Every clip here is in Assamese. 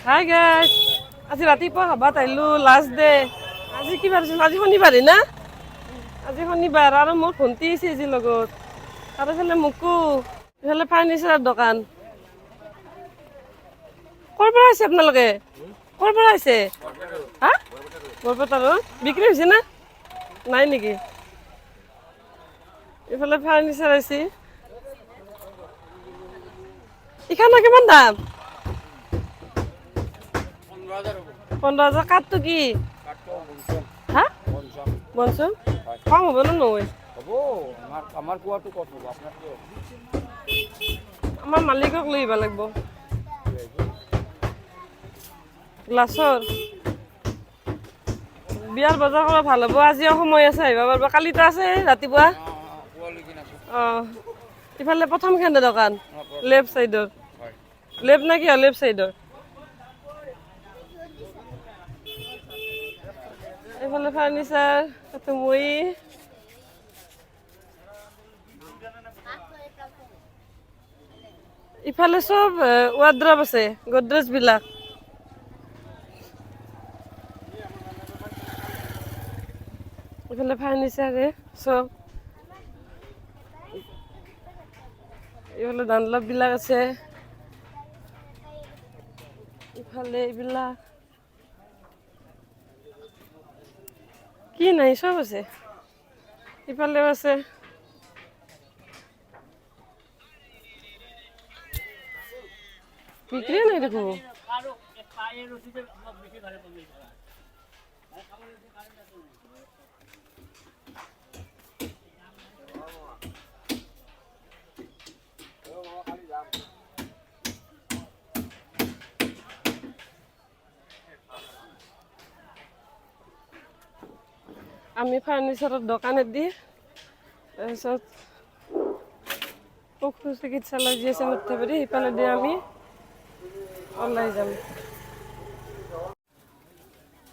হাই গাইজ, আজি ৰাতিপুৱা সভাত আহিলোঁ, লাষ্ট ডে। আজি কি বাৰ আছিল? আজি শনিবাৰে না? আজি শনিবাৰ আৰু মোৰ ভণ্টি আহিছে আজি লগত। আৰু এইফালে মোকো, এইফালে ফাৰ্নিচাৰৰ দোকান। ক'ৰ পৰা আহিছে আপোনালোকে? ক'ৰ পৰা আহিছে? হা? বৰপেটাৰ বিক্ৰী হৈছে না? নাই নেকি? এইফালে ফাৰ্নিচাৰ আহিছে। এইখানৰ কিমান দাম? 15,000। কাঠটো কি? হা? বনচোন কম হ'ব নে নহয়? আমাৰ কোৱাটো কত হ'ব আপোনাৰ কি হ'ব? আমাৰ মালিকক লৈ আহিব লাগিব। গ্লাছৰ বিয়াৰ বজাৰ কৰা ভাল হ'ব। আজিও সময় আছে, আহিব পাৰিব। কালিতো আছে ৰাতিপুৱা। অঁ, ইফালে প্ৰথমখন দোকান লেফ্ট চাইডৰ। লেফ্ট না কি লেফ্ট চাইডৰ? এইফালে ফাৰ্নিচাৰ, তাতে মই ইফালে চব ৱাৰ্ড্ৰপ আছে, গডৰেজ বিলাক। এইফালে ফাৰ্নিচাৰে চব। এইফালে ডানলপ বিলাক আছে। ইফালে এইবিলাক কি নাই, চব আছে। ইফালেও আছে। বিক্ৰী নাই দেখোন। আমি ফাৰ্নিচাৰৰ দোকানত দি তাৰপিছত পশু চিকিৎসালয় যি আছে মধ্যবাৰী, সিফালে দি আমি ওলাই যাম।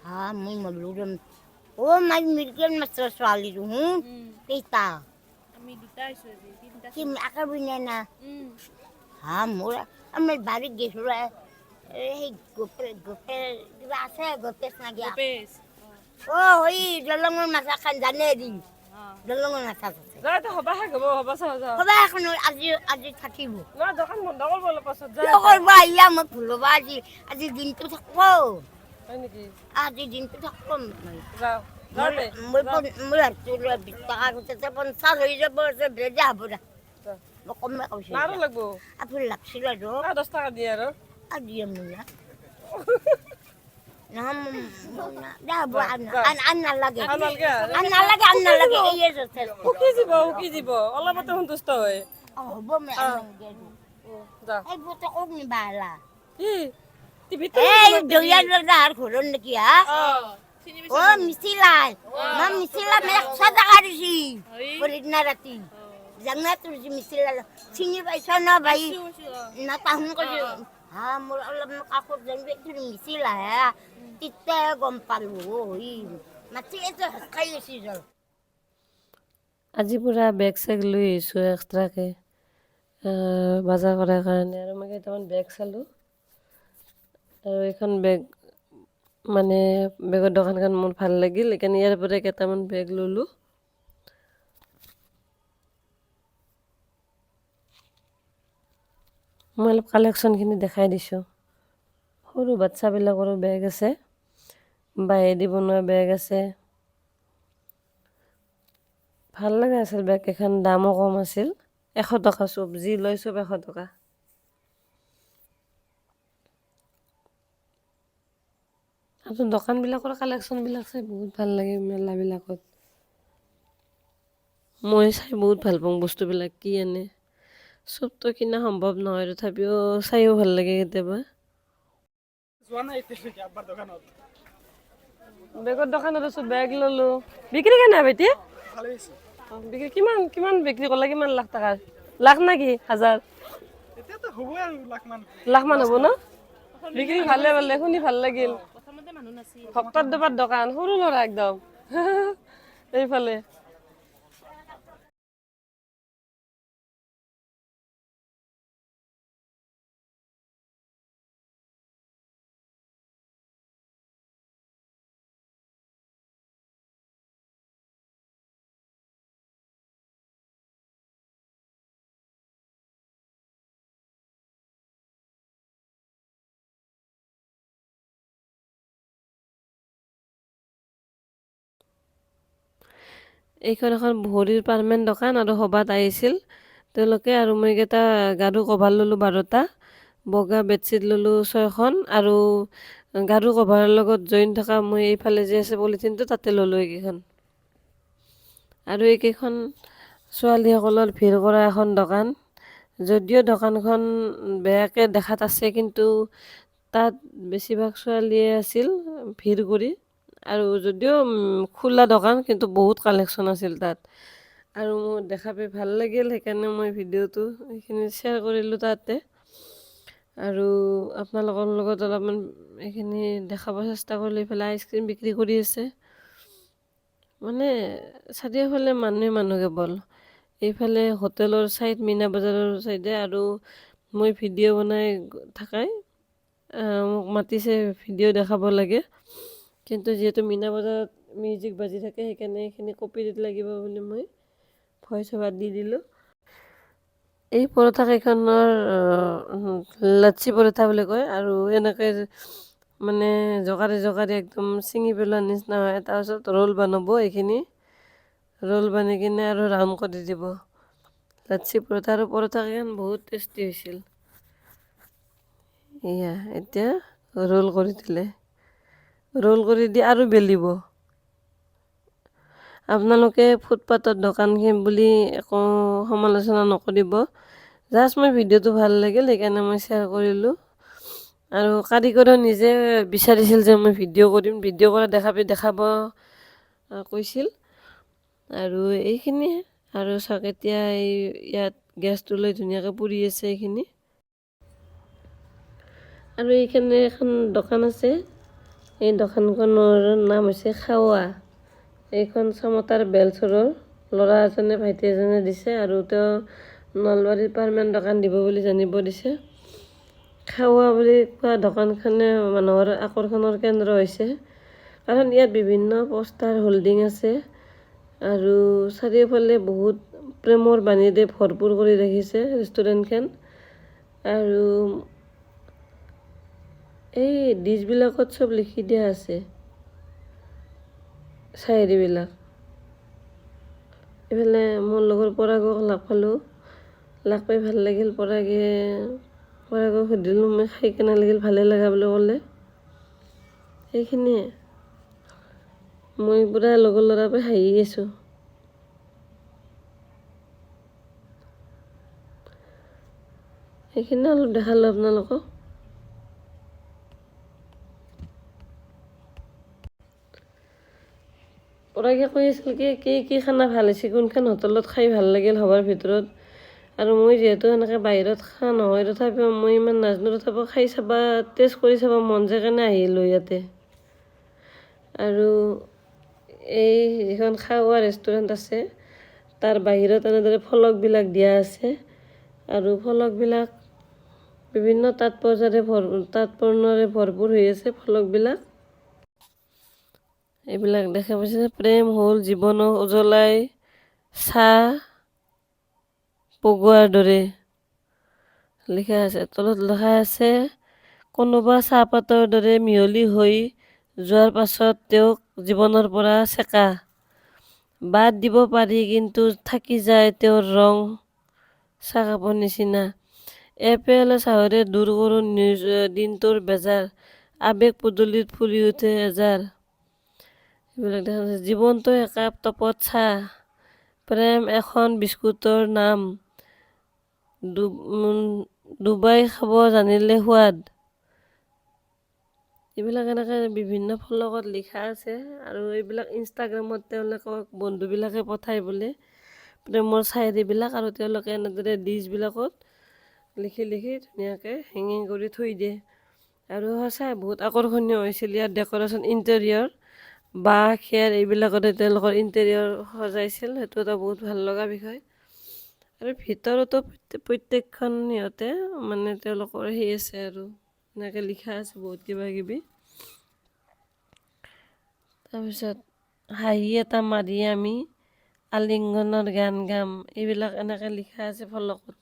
হা মই মলুৰম ও মাই মিৰ্গেন মাছৰ ছোৱালীটো কেইটা আমি দুটা আইছো আজি তিনটা কি আকাৰ বুইনা না উম হা মোৰ আমাৰ বাৰীত গেছো সেই গোপে কিবা আছে গোপেশ নাগিয়া গোপেশ ও হই দলঙৰ মাথা খান জানে দি দলঙৰ মাথা আছে যাইতো হবা হে গব হবা চাও যাও সবা এখন আজি আজি থাকিব না দোকান বন্ধ কৰিব অলপ পাছত যাই কৰবা ইয়া মোক ভুলবা আজি দিনটো থাকব হয় নেকি? আজি দিনটো থাকব যাও যাওতে মই 20 টাকা গোটেই 50 হৈ যাব বেজা হ'ব দা মই কমে কৈছো আৰু লাগব আপুনি লাগছিল আৰু 10 টাকা দিয়ে আৰু আজি আমি না আন নালাগে এই যথেষ্ট উকি যাব অলপতে সন্তুষ্ট হয়। হ'ব মই যা এই বুতে কক নিবালা কি টিভিত এই দয়াৰ দাৰ ঘৰৰ নেকি হা চিনি ও মিছিলাই মা মিছিলা মে 100 টাকা দিছি পৰদিনা ৰাতি জানা তোৰ যি মিছিলা চিনি পাইছ না ভাই না তাহন কৰি হা মোৰ অলপ কাকত জানবে তোৰ মিছিলা হে তিতে গম পালো হই মাছি এটো হস্কাই গৈছি জল আজি পুৰা বেগ চেগ লৈ আহিছোঁ এক্সট্ৰাকে বজাৰ কৰাৰ কাৰণে আৰু মই কেইটামান বেগ চালোঁ আৰু এইখন বেগ মানে বেগৰ দোকানখন মোৰ ভাল লাগিল সেইকাৰণে ইয়াৰ পৰা কেইটামান বেগ ল'লোঁ। মই অলপ কালেকশ্যনখিনি দেখাই দিছোঁ। সৰু বাচ্চাবিলাকৰো বেগ আছে, বাঁহেদি বনোৱা বেগ আছে। ভাল লগা আছিল বেগকেইখন, দামো কম আছিল। 100 টকা চব, যি লয় চব 100 টকা। আৰু দোকানবিলাকৰ কালেকশ্যনবিলাক চাই বহুত ভাল লাগে মেলাবিলাকত। মই চাই বহুত ভাল পাওঁ বস্তুবিলাক কি আনে। চবতো কিনা সম্ভৱ নহয় তথাপিও চাইও ভাল লাগে কেতিয়াবা। বেগৰ দোকানত আছোঁ, বেগ ল'লোঁ। বিক্ৰী কেনে ভাইটি? বিক্ৰী কিমান বিক্ৰী কৰিলা, কিমান লাখ টকাৰ? লাখ না কি হাজাৰ? এতিয়াতো হ'বই আৰু লাখ মান হ'ব ন? বিক্ৰী ভালে শুনি ভাল লাগিল। প্ৰথমতে মানুহ নাছিল ভক্তৰ দোপাৰ দোকান, সৰু ল'ৰা একদম এইফালে এইখন এখন ভৰিৰ পাৰ্মেণ্ট দোকান আৰু সভাত আহিছিল তেওঁলোকে আৰু মই এইকেইটা গাৰু কভাৰ ল'লোঁ 12টা, বগা বেডশ্বীট ল'লোঁ 6খন আৰু গাৰু কভাৰৰ লগত জইন থকা মই এইফালে যে আছে পলিথিনটো তাতে ল'লোঁ এইকেইখন। আৰু এইকেইখন ছোৱালীসকলৰ ভিৰ কৰা এখন দোকান, যদিও দোকানখন বেয়াকৈ দেখাত আছে কিন্তু তাত বেছিভাগ ছোৱালীয়ে আছিল ভিৰ কৰি। আৰু যদিও খোলা দোকান কিন্তু বহুত কালেকশ্যন আছিল তাত আৰু মোৰ দেখা পাই ভাল লাগিল, সেইকাৰণে মই ভিডিঅ'টো এইখিনি শ্বেয়াৰ কৰিলোঁ তাতে আৰু আপোনালোকৰ লগত অলপমান এইখিনি দেখাব চেষ্টা কৰিলোঁ। এইফালে আইচক্ৰীম বিক্ৰী কৰি আছে, মানে চাৰিওফালে মানুহ কেৱল। এইফালে হোটেলৰ ছাইড, মীনা বজাৰৰ ছাইডে আৰু মই ভিডিঅ' বনাই থাকাই মোক মাতিছে ভিডিঅ' দেখাব লাগে, কিন্তু যিহেতু মীনা বজাৰত মিউজিক বাজি থাকে সেইকাৰণে এইখিনি কপিৰাইট লাগিব বুলি মই ভইচ অভাৰ দি দিলোঁ। এই পৰঠা কেইখনৰ লাচ্ছি পৰঠা বুলি কয় আৰু এনেকৈ মানে জকাৰি একদম ছিঙি পেলোৱাৰ নিচিনা হয়। তাৰপিছত ৰোল বনাব, এইখিনি ৰোল বানি কিনে আৰু ৰাউণ্ড কৰি দিব লাচ্ছি পৰঠা। আৰু পৰঠাকেইখন বহুত টেষ্টি হৈছিল। এয়া এতিয়া ৰোল কৰি দিলে, ৰোল কৰি দি আৰু বেলিব। আপোনালোকে ফুটপাথৰ দোকানখিনি বুলি একো সমালোচনা নকৰিব, জাষ্ট মই ভিডিঅ'টো ভাল লাগিল সেইকাৰণে মই শ্বেয়াৰ কৰিলোঁ। আৰু কাৰিকৰেও নিজে বিচাৰিছিল যে মই ভিডিঅ' কৰিম, ভিডিঅ' কৰা দেখাব কৈছিল। আৰু এইখিনিয়ে আৰু চাওক এতিয়া ইয়াত গেছটো লৈ ধুনীয়াকৈ পুৰি আছে এইখিনি। আৰু এইখানে এখন দোকান আছে, এই দোকানখনৰ নাম হৈছে খাৱা। এইখন চমতাৰ বেলচৰৰ ল'ৰা এজনে ভাইটি এজনে দিছে আৰু তেওঁ নলবাৰীৰ পাৰ্মেণ্ট দোকান দিব বুলি জানিব দিছে। খাৱা বুলি কোৱা দোকানখনে মানুহৰ আকৰ্ষণৰ কেন্দ্ৰ হৈছে, কাৰণ ইয়াত বিভিন্ন পোষ্টাৰ হোল্ডিং আছে আৰু চাৰিওফালে বহুত প্ৰেমৰ বাণীৰে ভৰপূৰ কৰি ৰাখিছে ৰেষ্টুৰেণ্টখন। আৰু এই ডিছবিলাকত চব লিখি দিয়া আছে চাহিদাবিলাক। এইফালে মোৰ লগৰ পৰাগক লগ পালোঁ, লগ পাই ভাল লাগিল। পৰাগক সুধিলোঁ মই খাই কেনে লাগিল, ভালে লগা বুলি ক'লে। সেইখিনিয়ে, মই পূৰা লগৰ ল'ৰাৰ পৰা হাঁহি আছোঁ। সেইখিনি অলপ দেখালোঁ আপোনালোকক। পৰাগে কৈ আছিল কি খানা ভাল হৈছে, কোনখন হোটেলত খাই ভাল লাগিল সবার ভিতৰত। আৰু মই যিহেতু এনেকৈ বাহিৰত খোৱা নহয়, তথাপিও মই ইমান নাজানো, তথাপিও খাই চাবা, টেষ্ট কৰি চাব মন যায় কাৰণে আহিলোঁ ইয়াতে। আৰু এই যিখন খাৱা ৰেষ্টুৰেণ্ট আছে তাৰ বাহিৰত এনেদৰে ফলকবিলাক দিয়া আছে আৰু ফলকবিলাক বিভিন্ন তাৎপৰ্যৰে ভৰপূৰ হৈ আছে ফলকবিলাক। এইবিলাক দেখা পাইছে, প্ৰেম হ'ল জীৱনক উজ্বলাই চাহ পগোৱাৰ দৰে লিখা আছে। তলত লিখা আছে কোনোবা চাহপাতৰ দৰে মিহলি হৈ যোৱাৰ পাছত তেওঁক জীৱনৰ পৰা চেকা বাদ দিব পাৰি, কিন্তু থাকি যায় তেওঁৰ ৰং চাহকাপৰ নিচিনা। এপেলে চাহৰে দূৰ কৰোঁ দিনটোৰ বেজাৰ, আৱেগ পদূলিত ফুলি উঠে এজাৰ। এইবিলাক দেখা যায়। জীৱনটো একাপ টপত চাহ, প্ৰেম এখন বিস্কুটৰ নাম, ডুবাই খাব জানিলে সোৱাদ। এইবিলাক এনেকৈ বিভিন্ন ফলকত লিখা আছে আৰু এইবিলাক ইনষ্টাগ্ৰামত তেওঁলোকক বন্ধুবিলাকে পঠাই বোলে প্ৰেমৰ চাহেৰিবিলাক, আৰু তেওঁলোকে এনেদৰে ডিছবিলাকত লিখি ধুনীয়াকৈ হেঙিং কৰি থৈ দিয়ে। আৰু সঁচাই বহুত আকৰ্ষণীয় হৈছিল ইয়াৰ ডেক'ৰেশ্যন, ইণ্টেৰিয়ৰ বাঁহ খেৰ এইবিলাকতে তেওঁলোকৰ ইণ্টেৰিয়ৰ সজাইছিল, সেইটো এটা বহুত ভাল লগা বিষয়। আৰু ভিতৰতো প্ৰত্যেকখন সিহঁতে মানে তেওঁলোকৰ সেই আছে আৰু এনেকৈ লিখা আছে বহুত কিবা কিবি। তাৰপিছত হাঁহি এটা মাৰি আমি আলিংগনৰ গান গাম, এইবিলাক এনেকৈ লিখা আছে ফলকত।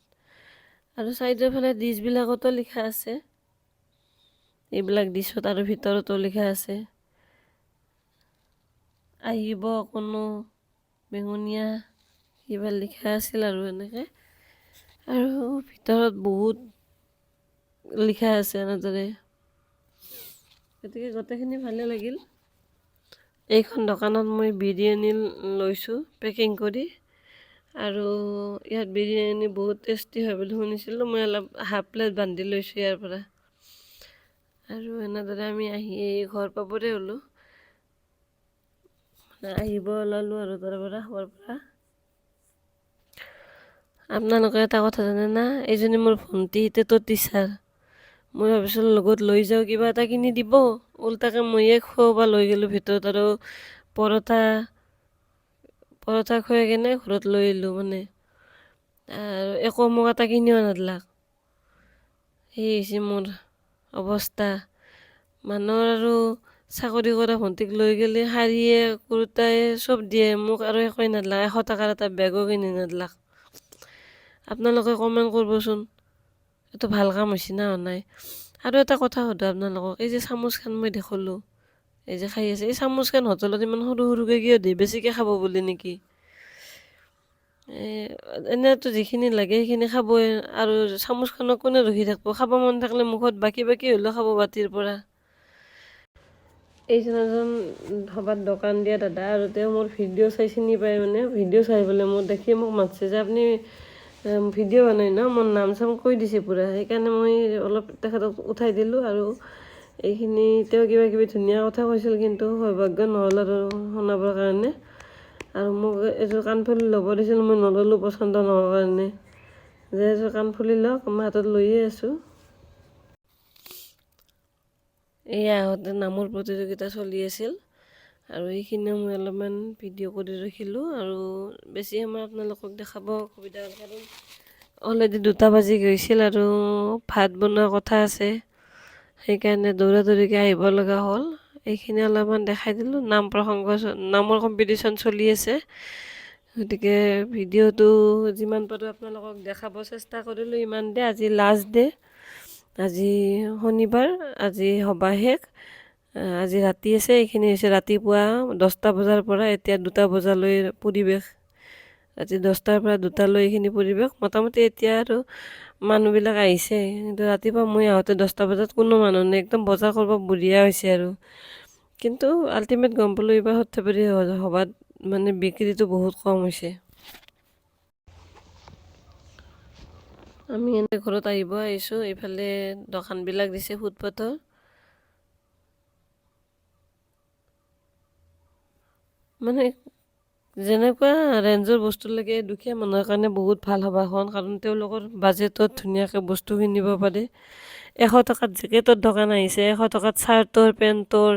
আৰু চাইডৰ ফালে ডিছবিলাকতো লিখা আছে, এইবিলাক ডিছত আৰু ভিতৰতো লিখা আছে আহিব কোনো বেঙুনীয়া কিবা লিখা আছিল আৰু এনেকৈ আৰু ভিতৰত বহুত লিখা আছে এনেদৰে। গতিকে গোটেইখিনি ভালে লাগিল। এইখন দোকানত মই বিৰিয়ানী লৈছোঁ পেকিং কৰি, আৰু ইয়াত বিৰিয়ানী বহুত টেষ্টি হয় বুলি শুনিছিলোঁ। মই অলপ হাফ প্লেট বান্ধি লৈছোঁ ইয়াৰ পৰা। আৰু এনেদৰে আমি আহি ঘৰ পাবৰে হ'লোঁ, আহিব ওলালোঁ আৰু তাৰ পৰা ঘৰৰ পৰা। আপোনালোকে এটা কথা জানে না, এইজনী মোৰ ভণ্টি টেটৰ টিচাৰ। মই ভাবিছিলোঁ লগত লৈ যাওঁ, কিবা এটা কিনি দিব, ওল্টাকে ময়ে খুৱাব লৈ গ'লোঁ ভিতৰত আৰু পৰঠা খুৱাই কেনে ঘৰত লৈ আহিলোঁ মানে। আৰু একো মোক এটা কিনিও নাদলাক। সেই হৈছে মোৰ অৱস্থা। মানুহৰ আৰু চাকৰি কৰা ভণ্টিক লৈ গ'লে শাৰীয়ে কুৰ্তায়ে চব দিয়ে, মোক আৰু একোৱে নাদলাক, 100 টকাৰ এটা বেগো কিনি নাদলাক। আপোনালোকে কমেণ্ট কৰিবচোন, এইটো ভাল কাম হৈছে না হোৱা নাই। আৰু এটা কথা সোধোঁ আপোনালোকক, এই যে চামুচখন মই দেখালোঁ, এই যে খাই আছে, এই চামুচখন হোটেলত ইমান সৰু সৰুকৈ কিয় দিয়ে? বেছিকৈ খাব বুলি নেকি? এনেতো যিখিনি লাগে সেইখিনি খাবই, আৰু চামুচখনক কোনে ৰখি থাকিব? খাব মন থাকিলে মুখত বাকী বাকী হ'লেও খাব বাতিৰ পৰা। এইজন এজন সবাত দোকান দিয়া দাদা, আৰু তেওঁ মোৰ ভিডিঅ' চাই চিনি পায়, মানে ভিডিঅ' চাই পেলাই মোক দেখি মোক মাতিছে যে আপুনি ভিডিঅ' বনাই ন, মোৰ নাম চাম কৈ দিছে পূৰা। সেইকাৰণে মই অলপ তেখেতক উঠাই দিলোঁ, আৰু এইখিনি তেওঁ কিবা কিবি ধুনীয়া কথা কৈছিল, কিন্তু সৌভাগ্য নহ'ল আৰু শুনাবৰ কাৰণে। আৰু মোক এযোৰ কাণফুলি ল'ব দিছিল, মই নল'লোঁ পচন্দ নোহোৱাৰ কাৰণে, যে এযোৰ কাণফুলি লওক, মই হাতত লৈয়ে আছোঁ। এয়া আহোঁতে নামৰ প্ৰতিযোগিতা চলি আছিল, আৰু এইখিনিও মই অলপমান ভিডিঅ' কৰি ৰাখিলোঁ, আৰু বেছি সময় আপোনালোকক দেখাব অসুবিধা হ'ল, কাৰণ অলৰেডি 2টা বাজি গৈছিল আৰু ভাত বনোৱা কথা আছে, সেইকাৰণে দৌৰা দৌৰিকৈ আহিব লগা হ'ল। এইখিনি অলপমান দেখাই দিলোঁ। নামৰ কম্পিটিশ্যন চলি আছে, গতিকে ভিডিঅ'টো যিমান পাৰোঁ আপোনালোকক দেখাব চেষ্টা কৰিলোঁ। ইমান দে, আজি লাষ্ট ডে, আজি শনিবাৰ, আজি সভা শেষ, আজি ৰাতি আছে। এইখিনি হৈছে ৰাতিপুৱা 10টা বজাৰ পৰা এতিয়া 2টা বজালৈ পৰিৱেশ, ৰাতি 10টাৰ পৰা 2টালৈ এইখিনি পৰিৱেশ। মোটামুটি এতিয়া আৰু মানুহবিলাক আহিছে, কিন্তু ৰাতিপুৱা মই আহোঁতে 10টা বজাত কোনো মানুহ নাই, একদম বজাৰ কৰিব বঢ়িয়া হৈছে আৰু। কিন্তু আল্টিমেট গম পালোঁ এইবাৰ সৰ্থেবাৰী সভাত মানে বিক্ৰীটো বহুত কম হৈছে। আমি এনে ঘৰত আহিছোঁ, এইফালে দোকানবিলাক দিছে ফুটপাথৰ। মানে যেনেকুৱা ৰেঞ্জৰ বস্তু লাগে, দুখীয়া মানুহৰ কাৰণে বহুত ভাল সভাখন, কাৰণ তেওঁলোকৰ বাজেটত ধুনীয়াকৈ বস্তু কিনিব পাৰে। 100 টকাত জেকেটৰ দোকান আহিছে, 100 টকাত চাৰ্টৰ, পেণ্টৰ,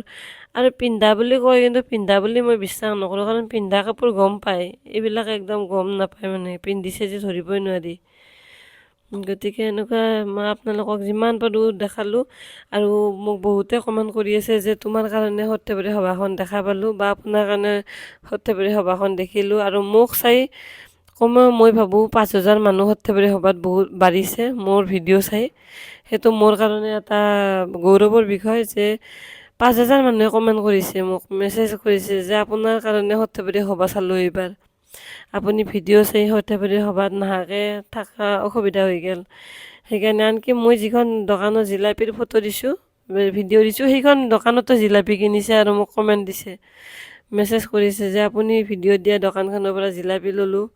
আৰু পিন্ধা বুলি কয়, কিন্তু পিন্ধা বুলি মই বিশ্বাস নকৰোঁ, কাৰণ পিন্ধা কাপোৰ গম পায়, এইবিলাক একদম গম নাপায়, মানে পিন্ধিছে যে ধৰিবই নোৱাৰি। গতিকে এনেকুৱা মই আপোনালোকক যিমান পাৰোঁ দেখালোঁ, আৰু মোক বহুতে কমেণ্ট কৰি আছে যে তোমাৰ কাৰণে সৰ্থেবাৰী সভাখন দেখা পালোঁ, বা আপোনাৰ কাৰণে সৰ্থেবাৰী সভাখন দেখিলোঁ। আৰু মোক চাই কমেও মই ভাবোঁ 5,000 মানুহ সৰ্থেবাৰী সভাত বহুত বাঢ়িছে মোৰ ভিডিঅ' চাই। সেইটো মোৰ কাৰণে এটা গৌৰৱৰ বিষয় যে 5,000 মানুহে কমেণ্ট কৰিছে, মোক মেছেজ কৰিছে যে আপোনাৰ কাৰণে সৰ্থেবাৰী সভা চালোঁ এইবাৰ, আপুনি ভিডিঅ' চাই সৰ্থেবাৰী সভাত নাহাকৈ থকা অসুবিধা হৈ গ'ল। সেইকাৰণে আনকি মই যিখন দোকানৰ জিলাপিৰ ফটো দিছোঁ, ভিডিঅ' দিছোঁ, সেইখন দোকানতো জিলাপি কিনিছে আৰু মোক কমেণ্ট দিছে, মেছেজ কৰিছে যে আপুনি ভিডিঅ' দিয়া দোকানখনৰ পৰা জিলাপি ল'লোঁ,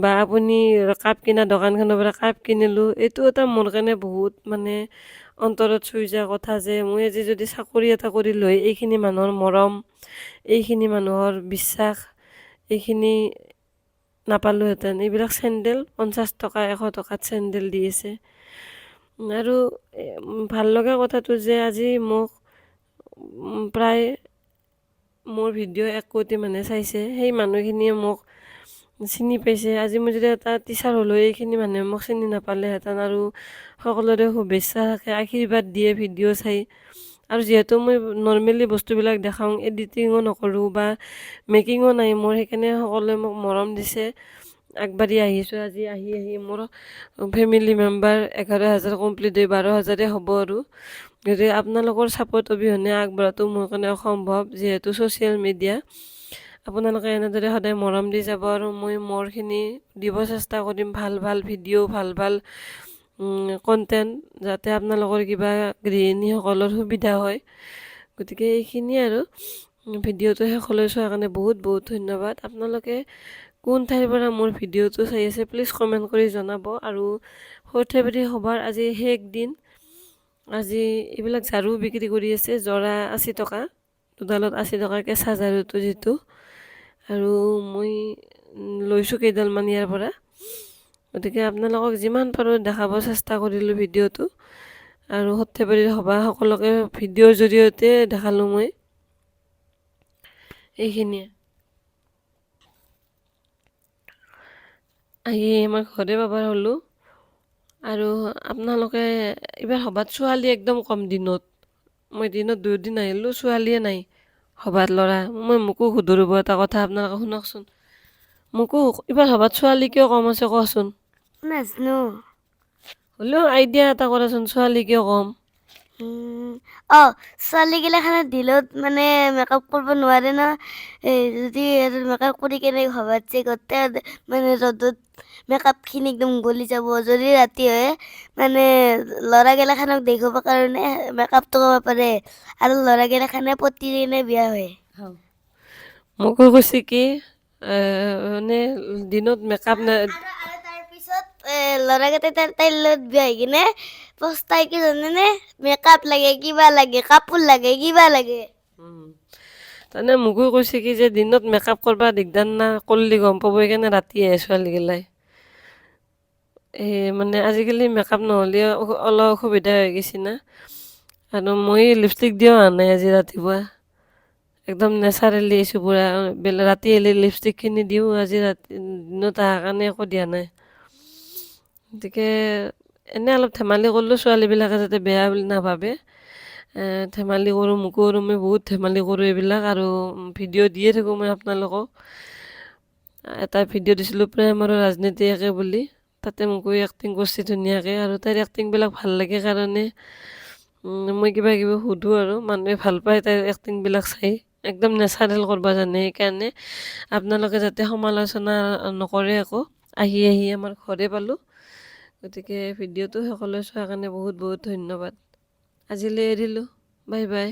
বা আপুনি কাপ কিনা দোকানখনৰ পৰা কাপ কিনিলোঁ। এইটো এটা মোৰ কাৰণে বহুত মানে অন্তৰত চুই যোৱা কথা, যে মই আজি যদি চাকৰি এটা কৰিলোঁ হয়, এইখিনি মানুহৰ মৰম, এইখিনি মানুহৰ বিশ্বাস, এইখিনি নাপালোঁহেঁতেন। এইবিলাক চেণ্ডেল 50 টকা 100 টকাত চেণ্ডেল দি আছে। আৰু ভাল লগা কথাটো যে আজি মোক প্ৰায় মোৰ ভিডিঅ' 1 কোটি মানুহে চাইছে, সেই মানুহখিনিয়ে মোক চিনি পাইছে। আজি মই যদি এটা টিচাৰ হ'লোঁ, এইখিনি মানুহে মোক চিনি নাপালেহেঁতেন, আৰু সকলোৰে শুভেচ্ছা থাকে, আশীৰ্বাদ দিয়ে ভিডিঅ' চাই। আৰু যিহেতু মই নৰ্মেলি বস্তুবিলাক দেখাওঁ, এডিটিঙো নকৰোঁ বা মেকিঙো নাই মোৰ, সেইকাৰণে সকলোৱে মোক মৰম দিছে, আগবাঢ়ি আহিছোঁ। আজি আহি মোৰ ফেমিলি মেম্বাৰ 11,000 কমপ্লিট হৈ 12,000 হ'ব আৰু। গতিকে আপোনালোকৰ ছাপোৰ্ট অবিহনে আগবঢ়াটো মোৰ কাৰণে অসম্ভৱ, যিহেতু ছ'চিয়েল মিডিয়া। আপোনালোকে এনেদৰে সদায় মৰম দি যাব আৰু মই মোৰখিনি দিব চেষ্টা কৰিম, ভাল ভাল ভিডিঅ', ভাল ভাল কণ্টেণ্ট, যাতে আপোনালোকৰ কিবা গৃহিণীসকলৰ সুবিধা হয়। গতিকে এইখিনিয়ে আৰু ভিডিঅ'টো শেষলৈ চোৱাৰ কাৰণে বহুত বহুত ধন্যবাদ। আপোনালোকে কোন ঠাইৰ পৰা মোৰ ভিডিঅ'টো চাই আছে প্লিজ কমেণ্ট কৰি জনাব। আৰু সৰ্থেবাৰী সভাৰ আজি শেষ দিন। আজি এইবিলাক ঝাৰু বিক্ৰী কৰি আছে, যোৰা 80 টকা, দুডালত 80 টকা, কেঁচা ঝাৰুটো যিটো। আৰু মই লৈছোঁ কেইডালমান ইয়াৰ পৰা। গতিকে আপোনালোকক যিমান পাৰোঁ দেখাব চেষ্টা কৰিলোঁ ভিডিঅ'টো। আৰু সৰ্থেবাৰীৰ সভা সকলোকে ভিডিঅ'ৰ জৰিয়তে দেখালোঁ মই। এইখিনিয়ে। আহি আমাৰ ঘৰে পাবৰ হ'লোঁ। আৰু আপোনালোকে এইবাৰ সভাত ছোৱালী একদম কম দিনত। মই দিনত 2 দিন আহিলোঁ, ছোৱালীয়ে নাই সভাত ল'ৰা। মোকো সুধৰিব এটা কথা, আপোনালোকে শুনকচোন। মোকো এইবাৰ সভাত ছোৱালী কিয় কম আছে কচোন। নাজনো। হ'লেও আইডিয়া এটা কৰাচোন, ছোৱালী কিয় কম। ছোৱালীগিলাখানে দিলত মানে মেকআপ কৰিব নোৱাৰে ন। যদি মেকআপ কৰি কেনে সভাত যে গোটেই মানে ৰ'দত মেকআপখিনি একদম গলি যাব। যদি ৰাতি হয় মানে ল'ৰাগিলাখানক দেখুৱাব কাৰণে মেকআপটো কৰিব পাৰে, আৰু ল'ৰাগিলাখানে পতি কিনে বিয়া হয়। মোকো কৈছে কি মানে দিনত মেকআপ আৰু তাৰপিছত ল'ৰাকেইটাই তাইৰ লগত বিয়া হৈ কিনে পস্তাই কি জানেনে, মেকআপ লাগে, কিবা লাগে, কাপোৰ লাগে, কিবা লাগে। তাৰমানে মোকো কৈছে কি যে দিনত মেকআপ কৰিব দিগদাৰ না, কৰিলে গম পাব, সেইকাৰণে ৰাতি আহে ছোৱালীগিলাই। মানে আজিকালি মেকআপ নহ'লে অলপ অসুবিধা হৈ গৈছে না। আৰু মই লিপষ্টিক দিও অহা নাই আজি ৰাতিপুৱা, একদম নেচাৰেলি আহিছোঁ পূৰা। ৰাতি আহিলে লিপষ্টিকখিনি দিওঁ, আজি ৰাতি দিনত অহাৰ কাৰণে একো দিয়া নাই। গতিকে এনেই অলপ ধেমালি কৰিলোঁ, ছোৱালীবিলাকে যাতে বেয়া বুলি নাভাবে। ধেমালি কৰোঁ, মোকো কৰোঁ, মই বহুত ধেমালি কৰোঁ এইবিলাক। আৰু ভিডিঅ' দিয়ে থাকোঁ মই আপোনালোকক। এটা ভিডিঅ' দিছিলোঁ প্ৰেম আৰু ৰাজনীতি একে বুলি, তাতে মোকো এক্টিং কৰিছে ধুনীয়াকৈ। আৰু তাইৰ এক্টিংবিলাক ভাল লাগে কাৰণে মই কিবা কিবি সুধোঁ, আৰু মানুহে ভাল পায় তাইৰ এক্টিংবিলাক চাই। একদম নেচাৰেল কৰিব জানে, সেইকাৰণে আপোনালোকে যাতে সমালোচনা নকৰে আকৌ। আহি আমাৰ ঘৰে পালোঁ। গতিকে ভিডিঅ'টো সকলোৱে চোৱাৰ কাৰণে বহুত বহুত ধন্যবাদ। আজিলৈ এৰিলোঁ, বাই বাই।